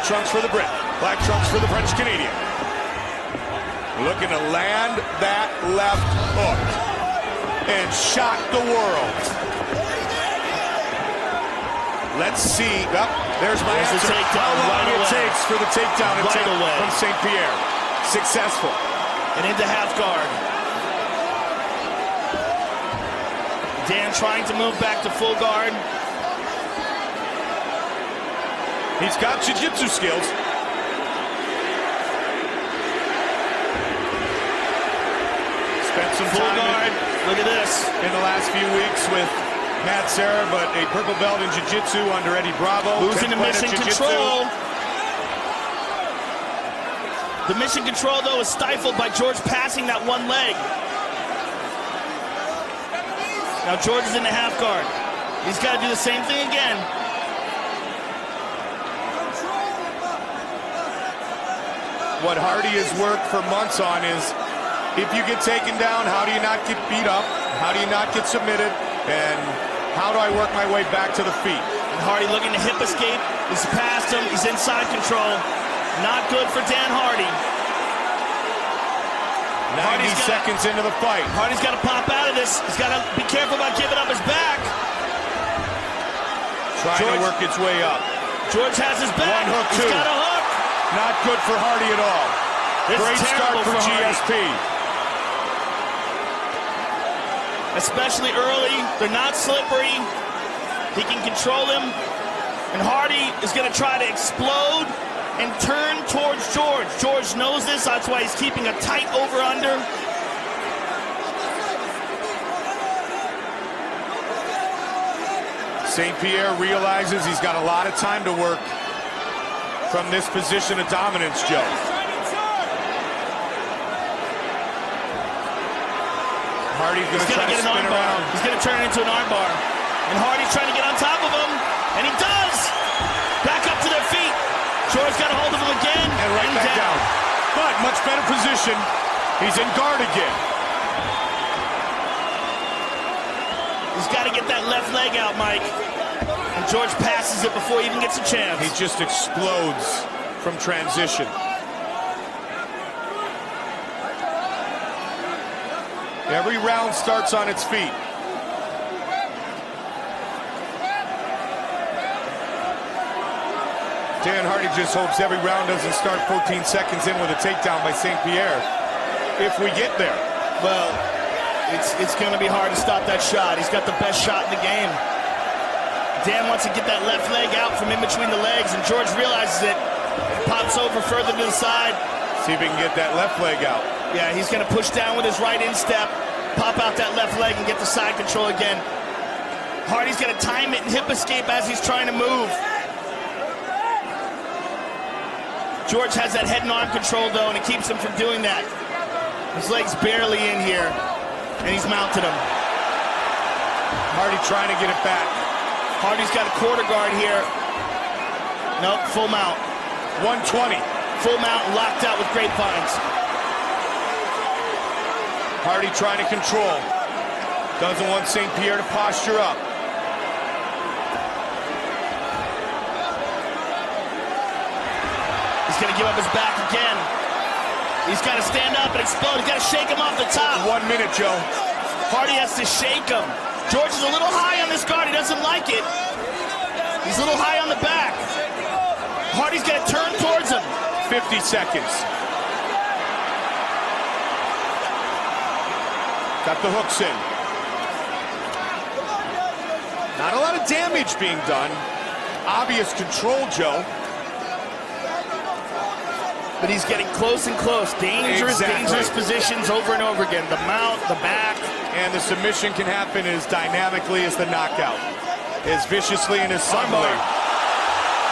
Black trunks for the Brit. Black trunks for the French Canadian. Looking to land that left hook and shock the world. Let's see. Oh, there's my answer. The takedown. How long Right it away. takes for the takedown Right away. from St. Pierre. Successful. And into half guard. Dan trying to move back to full guard. He's got jiu-jitsu skills. Spent some Full time guard. Look at this. in the last few weeks with Matt Serra, but a purple belt in jiu-jitsu under Eddie Bravo. Losing the mission control. The mission control, though, is stifled by George passing that one leg. Now George is in the half guard. He's got to do the same thing again. What Hardy has worked for months on is, if you get taken down, how do you not get beat up? How do you not get submitted? And how do I work my way back to the feet? And Hardy looking to hip escape. He's past him. He's inside control. Not good for Dan Hardy. 90 seconds into the fight. Hardy's got to pop out of this. He's got to be careful about giving up his back. Trying to work its way up. George has his back. One hook, He's two. got a hook. Not good for Hardy at all. This Great is start terrible for for Hardy. GSP. Especially early. They're not slippery. He can control him. And Hardy is going to try to explode and turn towards George. George knows this. That's why he's keeping a tight over-under. St. Pierre realizes he's got a lot of time to work from this position of dominance, Joe. Hardy's going to try to spin around. He's going to turn it into an armbar. And Hardy's trying to get on top of him. And he does! Back up to their feet. George got a hold of him again. And right back down. But much better position. He's in guard again. He's got to get that left leg out, Mike. And George passes it before he even gets a chance. He just explodes from transition. Every round starts on its feet. Dan Hardy just hopes every round doesn't start 14 seconds in with a takedown by St. Pierre. If we get there. Well, it's going to be hard to stop that shot. He's got the best shot in the game. Dan wants to get that left leg out from in between the legs, and George realizes it. Pops over further to the side. See if he can get that left leg out. Yeah, he's going to push down with his right instep, pop out that left leg, and get the side control again. Hardy's going to time it and hip escape as he's trying to move. George has that head and arm control, though, and it keeps him from doing that. His leg's barely in here, and he's mounted him. Hardy trying to get it back. Hardy's got a quarter guard here. Nope, full mount. 120. Full mount, locked out with grapevines. Hardy trying to control. Doesn't want St. Pierre to posture up. He's going to give up his back again. He's got to stand up and explode. He's got to shake him off the top. 1 minute, Joe. Hardy has to shake him. George is a little high on this guard. He doesn't like it. He's a little high on the back. Hardy's going to turn towards him. 50 seconds. Got the hooks in. Not a lot of damage being done. Obvious control, Joe. But he's getting close and close. Dangerous positions over and over again. The mount, the back. And the submission can happen as dynamically as the knockout. As viciously and as subtly.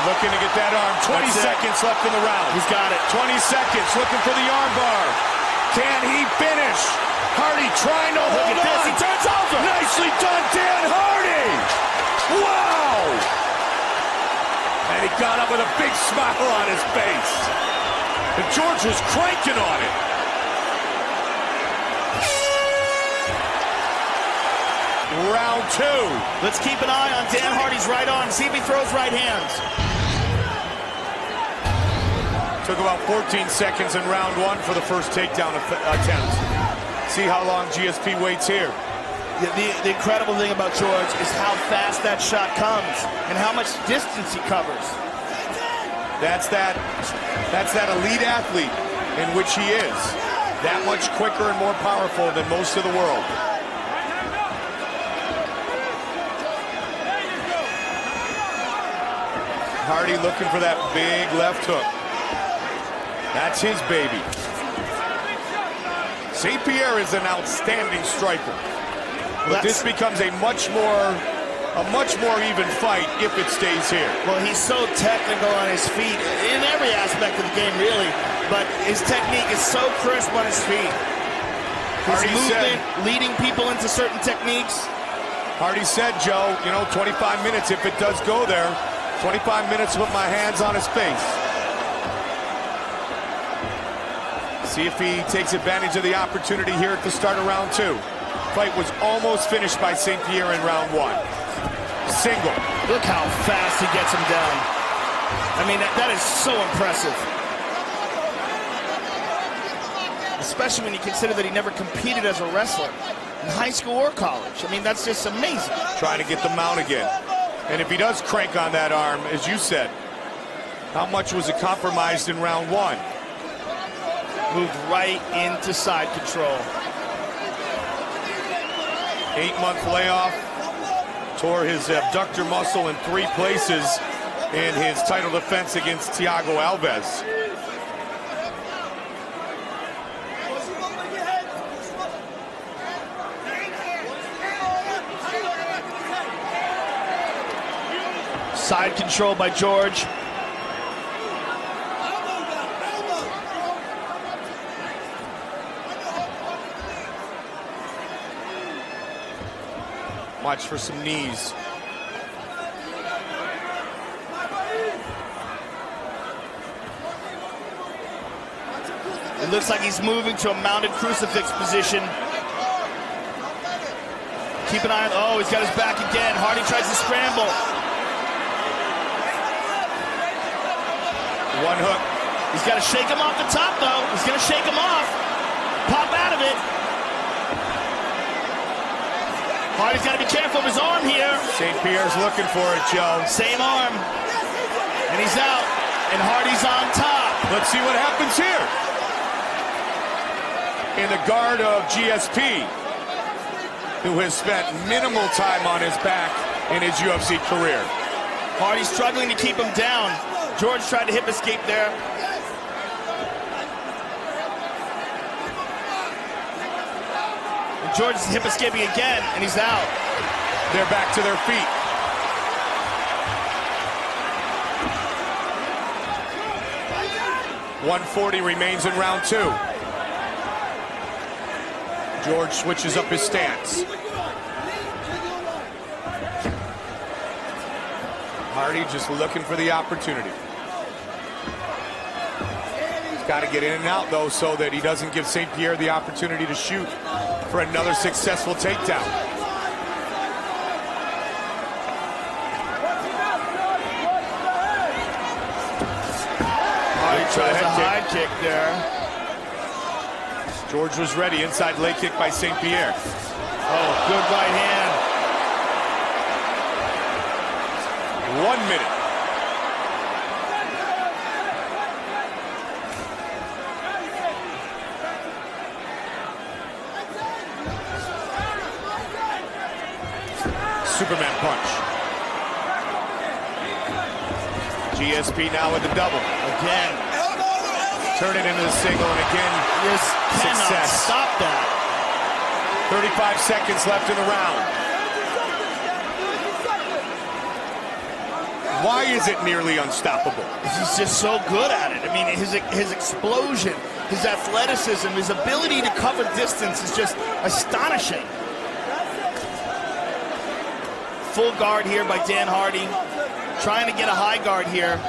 Looking to get that arm. 20 seconds left in the round. He's got it. 20 seconds looking for the arm bar. Can he finish? Hardy trying to hold on. Look at this. He turns over. Nicely done, Dan Hardy. Wow. And he got up with a big smile on his face. And George was cranking on it. Round two. Let's keep an eye on Dan Hardy's right arm. See if he throws right hands. Took about 14 seconds in round one for the first takedown attempt. See how long GSP waits here. The incredible thing about George is how fast that shot comes and how much distance he covers. That's that elite athlete in which he is. That much quicker and more powerful than most of the world. Hardy looking for that big left hook. That's his baby. St. Pierre is an outstanding striker. But this becomes a much more even fight if it stays here. Well, he's so technical on his feet in every aspect of the game, really. But his technique is so crisp on his feet. His movement, leading people into certain techniques. Hardy said, Joe, 25 minutes if it does go there. 25 minutes with my hands on his face. See if he takes advantage of the opportunity here at the start of round two. Fight was almost finished by St. Pierre in round one. Single. Look how fast he gets him down. I mean, that is so impressive. Especially when you consider that he never competed as a wrestler in high school or college. I mean, that's just amazing. Trying to get the mount again. And if he does crank on that arm, as you said, how much was it compromised in round one? Moved right into side control. 8-month layoff. Tore his abductor muscle in 3 places in his title defense against Thiago Alves. Side control by George. Watch for some knees. It looks like he's moving to a mounted crucifix position. Keep an eye on, oh, he's got his back again. Hardy tries to scramble. One hook. He's got to shake him off the top, though. He's going to shake him off. Pop out of it. Hardy's got to be careful of his arm here. St. Pierre's looking for it, Joe. Same arm. And he's out. And Hardy's on top. Let's see what happens here. In the guard of GSP, who has spent minimal time on his back in his UFC career. Hardy's struggling to keep him down. George tried to hip escape there. And George is hip escaping again, and he's out. They're back to their feet. .140 remains in round two. George switches up his stance. Hardy just looking for the opportunity. He's got to get in and out, though, so that he doesn't give St. Pierre the opportunity to shoot for another successful takedown. Hardy tries a high kick there. George was ready. Inside leg kick by St. Pierre. Oh, good right hand. 1 minute. Superman punch. GSP now with the double. Again. Turn it into the single, and again, Just cannot success. stop that. 35 seconds left in the round. Why is it nearly unstoppable? He's just so good at it. I mean, his explosion, his athleticism, his ability to cover distance is just astonishing. Full guard here by Dan Hardy. Trying to get a high guard here.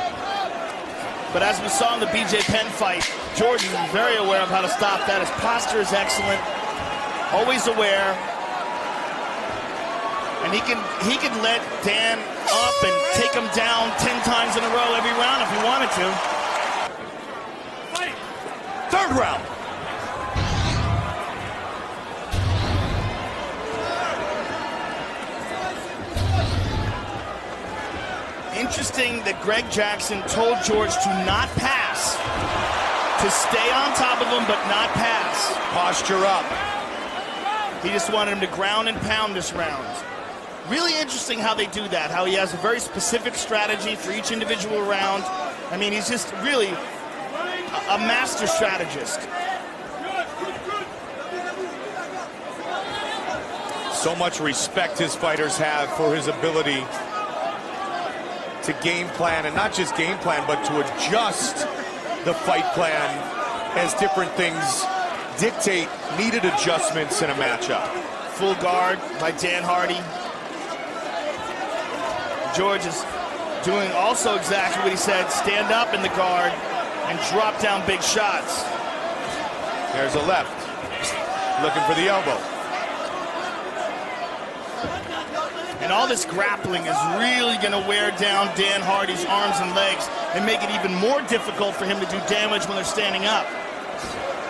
But as we saw in the BJ Penn fight, George is very aware of how to stop that. His posture is excellent. Always aware. And he can let Dan up and take him down 10 times in a row every round if he wanted to. Third round. Interesting that Greg Jackson told George to not pass, to stay on top of him but not pass. Posture up. He just wanted him to ground and pound this round. Really interesting how they do that, how he has a very specific strategy for each individual round. I mean, he's just really a master strategist. So much respect his fighters have for his ability to game plan, and not just game plan, but to adjust the fight plan as different things dictate needed adjustments in a matchup. Full guard by Dan Hardy. George is doing also exactly what he said, stand up in the guard and drop down big shots. There's a left, looking for the elbow. And all this grappling is really going to wear down Dan Hardy's arms and legs and make it even more difficult for him to do damage when they're standing up.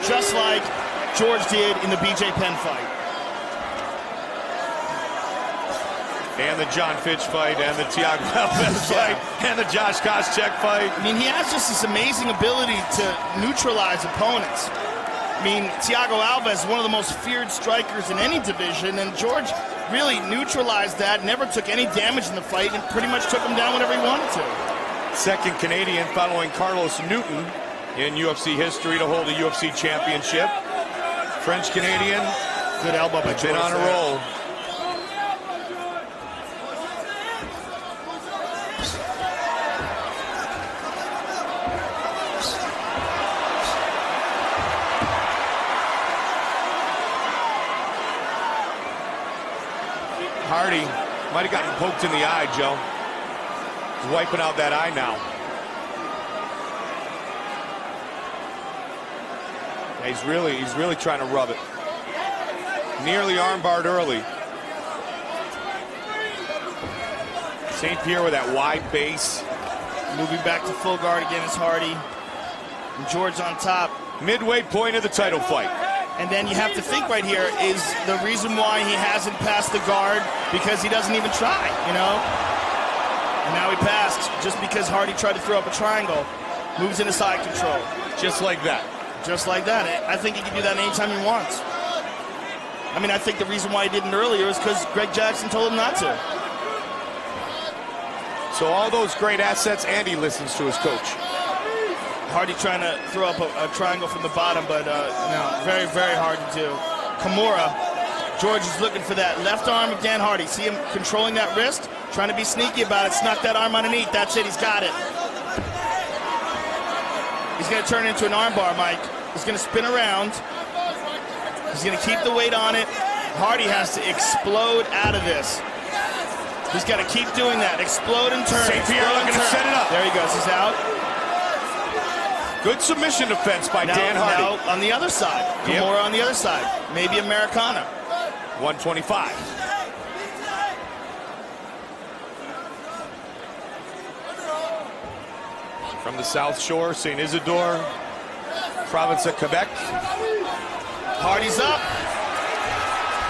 Just like George did in the BJ Penn fight. And the John Fitch fight, and the Thiago Alves fight, and the Josh Koscheck fight. I mean, he has just this amazing ability to neutralize opponents. I mean, Thiago Alves, one of the most feared strikers in any division, and George really neutralized that, never took any damage in the fight, and pretty much took him down whenever he wanted to. Second Canadian following Carlos Newton in UFC history to hold a UFC championship. French Canadian. Good elbow by George. Been on a roll. Hardy might have gotten poked in the eye, Joe. He's wiping out that eye now. He's really trying to rub it. Nearly armbarred early. St. Pierre with that wide base. Moving back to full guard again is Hardy. And George on top. Midway point of the title fight. And then you have to think right here, is the reason why he hasn't passed the guard because he doesn't even try, you know? And now he passed just because Hardy tried to throw up a triangle. Moves into side control. Just like that. Just like that. I think he can do that anytime he wants. I mean, I think the reason why he didn't earlier is because Greg Jackson told him not to. So all those great assets, and he listens to his coach. Hardy trying to throw up a triangle from the bottom, but no, very, very hard to do. Kimura, George is looking for that left arm of Dan Hardy. See him controlling that wrist, trying to be sneaky about it, snuck that arm underneath. That's it, he's got it. He's going to turn it into an armbar, Mike. He's going to spin around. He's going to keep the weight on it. Hardy has to explode out of this. He's got to keep doing that. Explode and turn. St. Pierre looking to set it up. There he goes. He's out. Good submission defense by Dan Hardy. Now on the other side. Kimura on the other side. Maybe Americana. 125. From the South Shore, St. Isidore, province of Quebec. Hardy's up.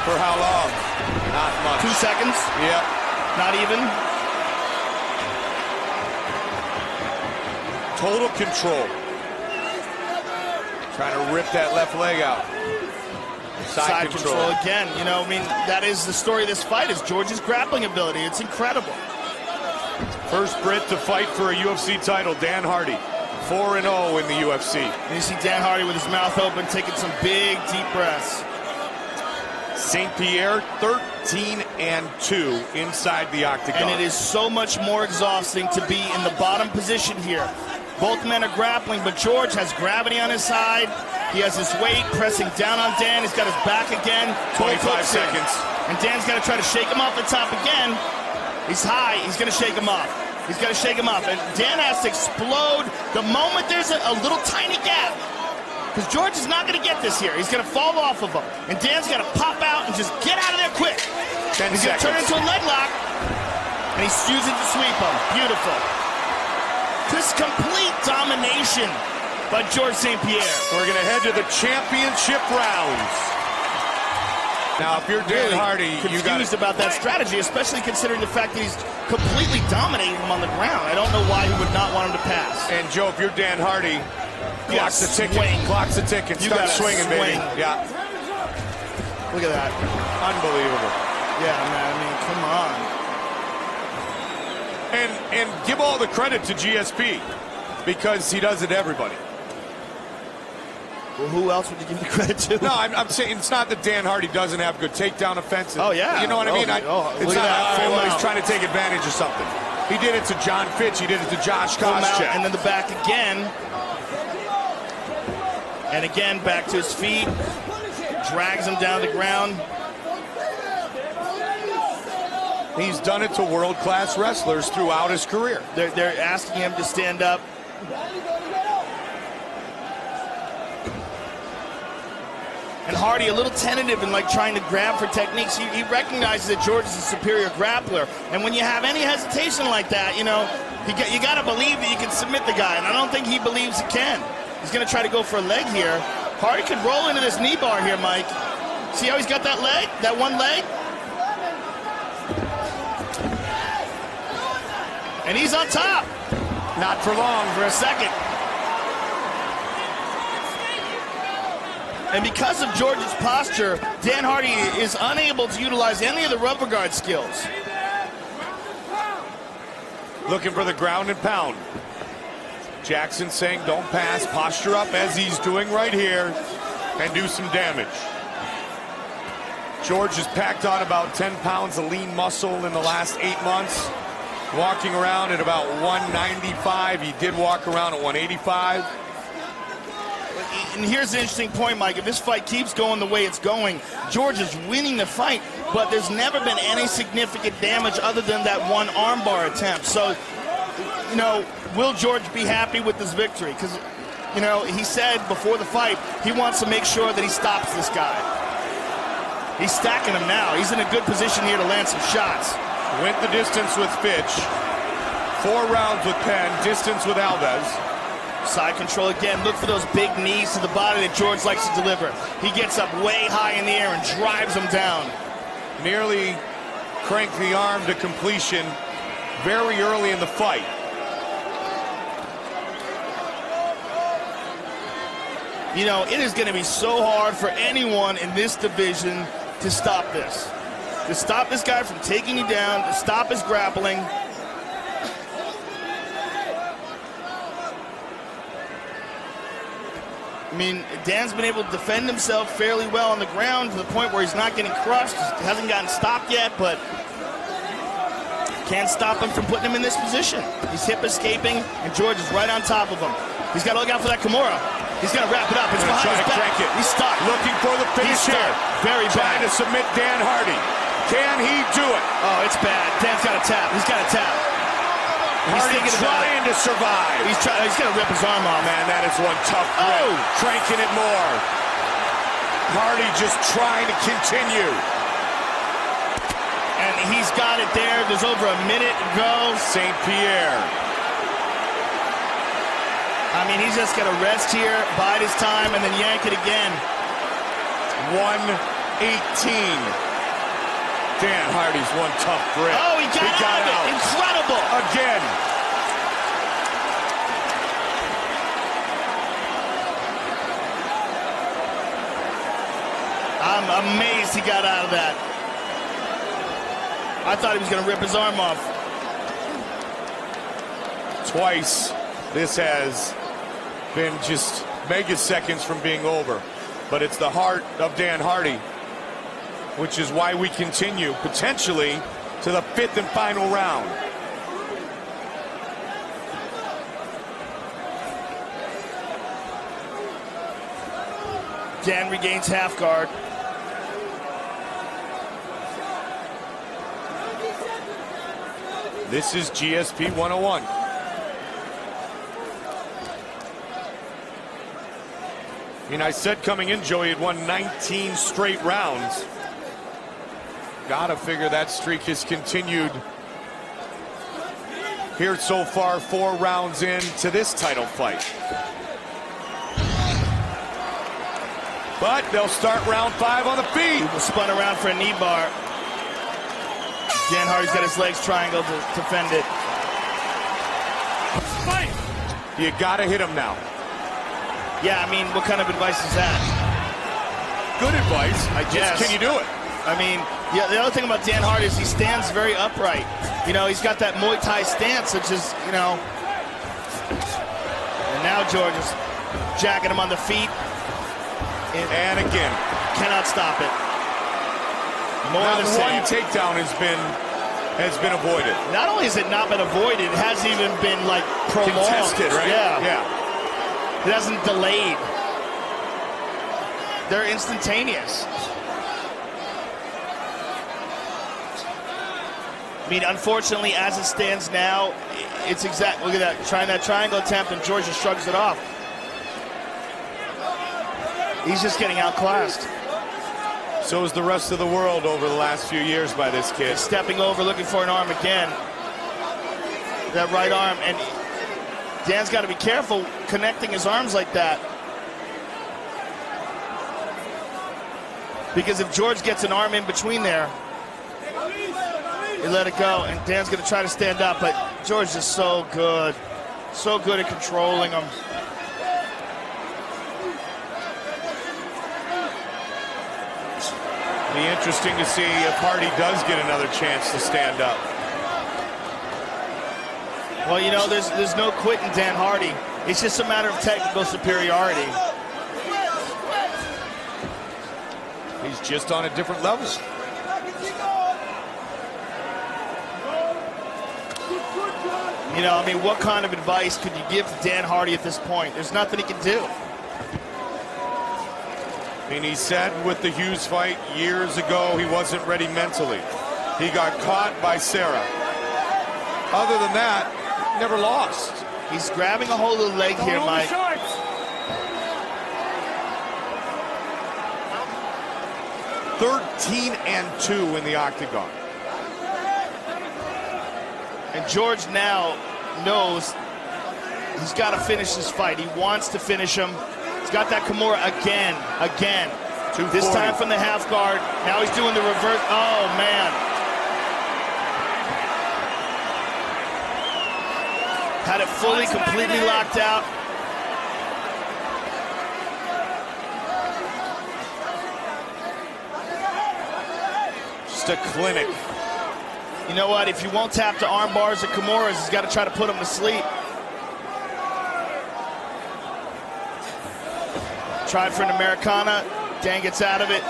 For how long? Not much. 2 seconds. Yep. Not even. Total control. Trying to rip that left leg out. Side control again. You know, I mean, that is the story of this fight, is George's grappling ability. It's incredible. First Brit to fight for a UFC title, Dan Hardy. 4-0 in the UFC. And you see Dan Hardy with his mouth open, taking some big, deep breaths. St. Pierre, 13-2 inside the octagon. And it is so much more exhausting to be in the bottom position here. Both men are grappling, but George has gravity on his side. He has his weight pressing down on Dan. He's got his back again. 25 seconds. And Dan's got to try to shake him off the top again. He's high. He's going to shake him off. He's got to shake him off. And Dan has to explode the moment there's a little tiny gap. Because George is not going to get this here. He's going to fall off of him. And Dan's got to pop out and just get out of there quick. 10 He's going to turn into a leg lock. And he's using to sweep him. Beautiful. This complete domination by George St. Pierre. We're going to head to the championship rounds. Now, if you're Dan Hardy, you got confused about that strategy, especially considering the fact that he's completely dominating him on the ground. I don't know why he would not want him to pass. And Joe, if you're Dan Hardy, clock's the ticket. Clock's the ticket. Start swinging, baby. Yeah. Look at that. Unbelievable. Yeah, man. I mean, come on. And give all the credit to GSP because he does it to everybody. Well, who else would you give the credit to? No, I'm saying it's not that Dan Hardy doesn't have good takedown offensive. Oh, yeah. You know what I mean? It's not he's trying to take advantage of something. He did it to John Fitch. He did it to Josh Koscheck. And then the back again. And again, back to his feet. Drags him down to the ground. He's done it to world-class wrestlers throughout his career. They're asking him to stand up. And Hardy a little tentative in trying to grab for techniques. He recognizes that George is a superior grappler. And when you have any hesitation like that, you got to believe that you can submit the guy. And I don't think he believes he can. He's going to try to go for a leg here. Hardy could roll into this knee bar here, Mike. See how he's got that leg, that one leg? And he's on top. Not for long. For a second. And because of George's posture, Dan Hardy is unable to utilize any of the rubber guard skills. Looking for the ground and pound. Jackson saying don't pass, posture up as he's doing right here, and do some damage. George has packed on about 10 pounds of lean muscle in the last 8 months. Walking around at about 195. He did walk around at 185. And here's the interesting point, Mike. If this fight keeps going the way it's going, George is winning the fight, but there's never been any significant damage other than that one armbar attempt. So, will George be happy with this victory? Because, he said before the fight he wants to make sure that he stops this guy. He's stacking him now. He's in a good position here to land some shots. Went the distance with Fitch. 4 rounds with Penn. Distance with Alves. Side control again. Look for those big knees to the body that George likes to deliver. He gets up way high in the air and drives him down. Nearly cranked the arm to completion very early in the fight. It is going to be so hard for anyone in this division to stop this. To stop this guy from taking you down, to stop his grappling. I mean, Dan's been able to defend himself fairly well on the ground to the point where he's not getting crushed. He hasn't gotten stopped yet, but can't stop him from putting him in this position. He's hip escaping, and George is right on top of him. He's got to look out for that Kimura. He's going to wrap it up. It's behind his back. He's stuck. Looking for the finish here. Very bad. Trying to submit Dan Hardy. Can he do it? Oh, it's bad. Dan's got to tap. He's got to tap. Hardy trying to survive. He's going to rip his arm off. Man, that is one tough grip. Oh. Cranking it more. Hardy just trying to continue. And he's got it there. There's over a minute to go. St. Pierre. I mean, he's just going to rest here, bide his time, and then yank it again. 118. Dan Hardy's one tough grip. Oh, he got out of it. Incredible. Again. I'm amazed he got out of that. I thought he was going to rip his arm off. Twice. This has been just megaseconds from being over. But it's the heart of Dan Hardy, which is why we continue potentially to the 5th and final round. Dan regains half guard. This is GSP 101. I mean, I said coming in, Joey had won 19 straight rounds. Gotta figure that streak has continued here so far, 4 rounds into this title fight. But they'll start round 5 on the feet. Spun around for a knee bar. Dan Hardy's got his legs triangle to defend it. Fight! You gotta hit him now. Yeah, I mean, what kind of advice is that? Good advice. I guess. Can you do it? I mean, yeah, the other thing about Dan Hardy is he stands very upright. You know, he's got that Muay Thai stance, which is, you know. And now George is jacking him on the feet. And again. Cannot stop it. More Not of the one same. takedown has been avoided. Not only has it not been avoided, it hasn't even been, like, prolonged. Contested, right? Yeah. It hasn't delayed. They're instantaneous. I mean, unfortunately, as it stands now, it's exact. Look at that, trying that triangle attempt, and George just shrugs it off. He's just getting outclassed. So is the rest of the world over the last few years by this kid. Stepping over, looking for an arm again. That right arm, and Dan's got to be careful connecting his arms like that. Because if George gets an arm in between there, he let it go, and Dan's going to try to stand up, but George is so good at controlling him. Be interesting to see if Hardy does get another chance to stand up. Well, you know, there's no quitting Dan Hardy. It's just a matter of technical superiority. He's just on a different level. You know, I mean, what kind of advice could you give to Dan Hardy at this point? There's nothing he can do. I mean, he said with the Hughes fight years ago he wasn't ready mentally. He got caught by Serra. Other than that, never lost. He's grabbing a hold of the leg here, Mike. 13-2 in the octagon. And George now knows he's got to finish this fight. He wants to finish him. He's got that Kimura again. This time from the half guard. Now he's doing the reverse. Oh, man. Had it fully, completely locked out. Just a clinic. You know what? If you won't tap to arm bars or Kimuras, he's got to try to put him to sleep. Tried for an Americana. Dan gets out of it.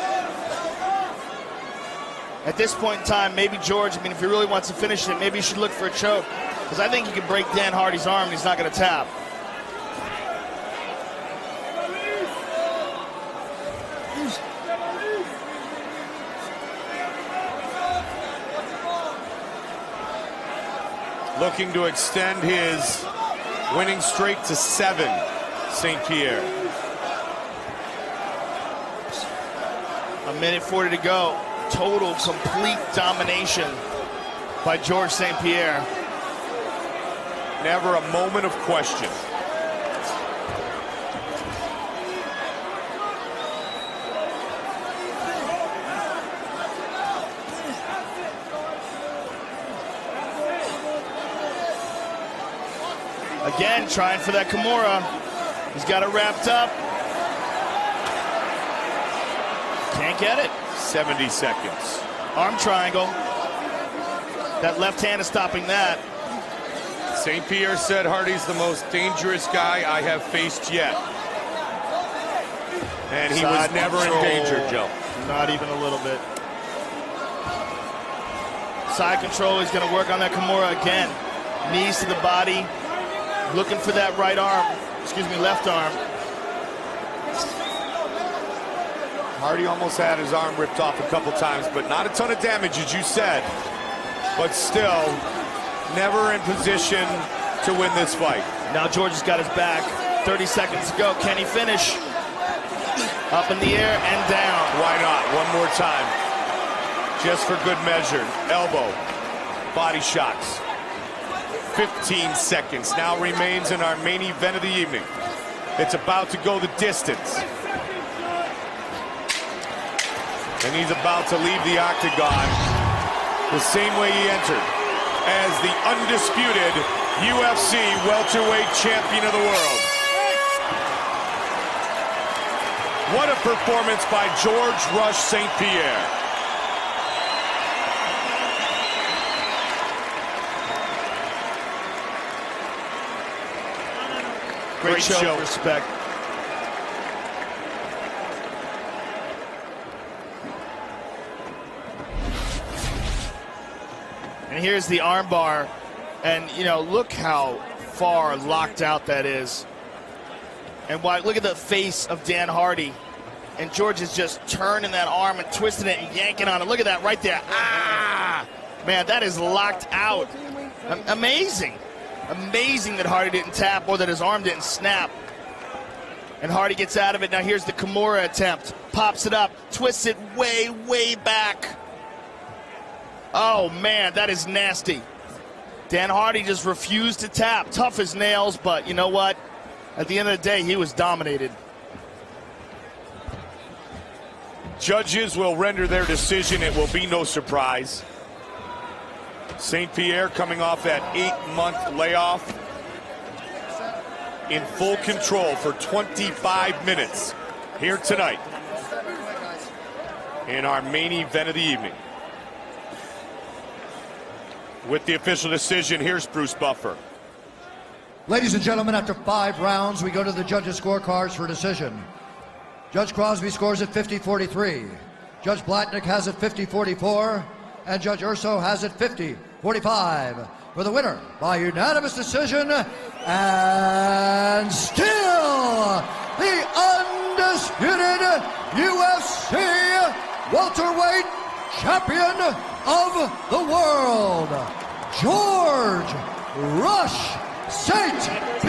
At this point in time, maybe George, I mean, if he really wants to finish it, maybe he should look for a choke. Because I think he can break Dan Hardy's arm and he's not going to tap. Looking to extend his winning streak to 7, St. Pierre. A minute 40 to go. Total, complete domination by George St. Pierre. Never a moment of question. Again, trying for that Kimura. He's got it wrapped up. Can't get it. 70 seconds. Arm triangle. That left hand is stopping that. St. Pierre said Hardy's the most dangerous guy I have faced yet. And he was never in danger, Joe. Not even a little bit. Side control, he's going to work on that Kimura again. Knees to the body. Looking for that right arm. Excuse me, left arm. Hardy almost had his arm ripped off a couple times, but not a ton of damage, as you said. But still, never in position to win this fight. Now George has got his back. 30 seconds to go. Can he finish? Up in the air and down. Why not? One more time. Just for good measure. Elbow. Body shots. 15 seconds now remains in our main event of the evening. It's about to go the distance. And he's about to leave the octagon the same way he entered, as the undisputed UFC welterweight champion of the world. What a performance by George Rush St. Pierre. Great show of respect. And here's the armbar. And, you know, look how far locked out that is. And why? Look at the face of Dan Hardy. And George is just turning that arm and twisting it and yanking on it. Look at that right there. Ah! Man, that is locked out. Amazing. Amazing that Hardy didn't tap or that his arm didn't snap. And Hardy gets out of it. Now here's the Kimura attempt. Pops it up. Twists it way, way back. Oh, man, that is nasty. Dan Hardy just refused to tap. Tough as nails, but you know what? At the end of the day, he was dominated. Judges will render their decision. It will be no surprise. St. Pierre coming off that 8-month layoff, in full control for 25 minutes here tonight in our main event of the evening. With the official decision, here's Bruce Buffer. Ladies and gentlemen, after 5 rounds, we go to the judges' scorecards for decision. Judge Crosby scores it 50-43. Judge Blatnick has it 50-44. And Judge Urso has it 50-45. For the winner by unanimous decision, and still the undisputed UFC welterweight champion of the world, George Rush St.